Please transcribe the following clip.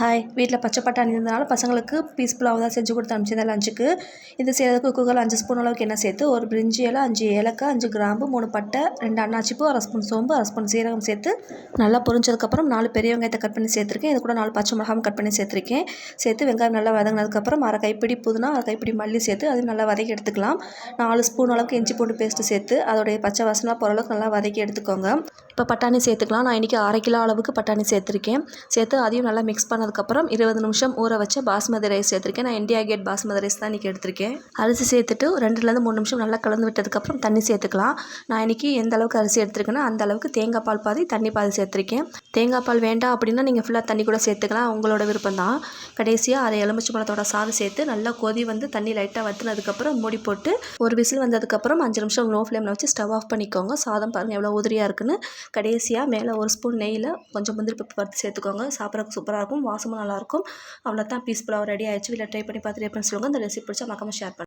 Hi, வீட்டில் பச்சை பட்டாணி இருந்தனால பசங்களுக்கு பீஸ் புலாவ் தான் செஞ்சு கொடுத்து அனுப்பிச்சிருந்தேன் லஞ்சுக்கு. இது செய்கிறதுக்கு குக்கரில் 5 ஸ்பூன் அளவுக்கு எண்ணெய் சேர்த்து, ஒரு பிரிஞ்சி இலை, 5 ஏலக்காய், 5 கிராம்பு, 3 பட்டை, 2 அன்னாச்சி பூ, 1 ஸ்பூன் சோம்பு, 1 ஸ்பூன் சீரகம் சேர்த்து நல்லா பொரிஞ்சதுக்கப்புறம் 4 பெரிய வெங்காயத்தை கட் பண்ணி சேர்த்துருக்கேன். இது கூட 4 பச்சை மிளகாவும் கட் பண்ணி சேர்த்துருக்கேன். சேர்த்து வெங்காயம் நல்லா வதங்கினதுக்கப்புறம் அரை கைப்பிடி புதினா, அரை கைப்பிடி மல்லி சேர்த்து அது நல்லா வதக்கி எடுத்துக்கலாம். 4 ஸ்பூன் அளவுக்கு இஞ்சி பூண்டு பேஸ்ட்டு சேர்த்து அதோடைய பச்சை வாசனை போகிற அளவுக்கு நல்லா வதக்கி எடுத்துக்கோங்க. இப்போ பட்டாணி சேர்த்துக்கலாம். நான் இன்றைக்கி 1/2 கிலோ அளவுக்கு பட்டாணி சேர்த்துருக்கேன். சேர்த்து அதையும் நல்லா மிக்ஸ் பண்ணதுக்கப்புறம் 20 நிமிஷம் ஊற வச்ச பாஸ்மதி ரைஸ் சேர்த்துருக்கேன். நான் இந்தியா கேட் பாஸ்மதி ரைஸ் தான் இன்றைக்கி எடுத்திருக்கேன். அரிசி சேர்த்துட்டு 2லேருந்து 3 நிமிஷம் நல்லா கலந்து விட்டதுக்கப்புறம் தண்ணி சேர்த்துக்கலாம். நான் இன்றைக்கி எந்த அளவுக்கு அரிசி எடுத்துருக்கேன்னா அந்த அளவுக்கு தேங்காய் பால் பாதி தண்ணி பாதி சேர்த்துருக்கேன். தேங்காய் பால் வேண்டாம் அப்படின்னா நீங்கள் ஃபுல்லாக தண்ணி கூட சேர்த்துக்கலாம், உங்களோட விருப்பம் தான். கடைசியாக அரை எலுமிச்சை பழத்தோட சாறு சேர்த்து நல்லா கொதி வந்து தண்ணி லைட்டாக வற்றினதுக்கப்புறம் மூடி போட்டு ஒரு விசில் வந்ததுக்கப்புறம் 5 நிமிஷம் லோ ஃப்ளேமில் வச்சு ஸ்டவ் ஆஃப் பண்ணிக்கோங்க. சாதம் பாருங்கள் எவ்வளோ உதிரியாக இருக்குன்னு. கடைசியாக மேலே 1 ஸ்பூன் நெய்யில் கொஞ்சம் முந்திரி பருப்பு வறுத்து சேர்த்துக்கோங்க. சாப்பிட்றதுக்கு சூப்பராக இருக்கும், வாசமும் நல்லாயிருக்கும். அவ்வளோதான், பீஸ் புலாவ் ரெடி ஆயிடுச்சு. வீட்டில் ட்ரை பண்ணி பார்த்துட்டு எப்படின்னு சொல்லுங்கள். இந்த ரெசிபி பிடிச்சா மறக்காம ஷேர் பண்ணுங்கள்.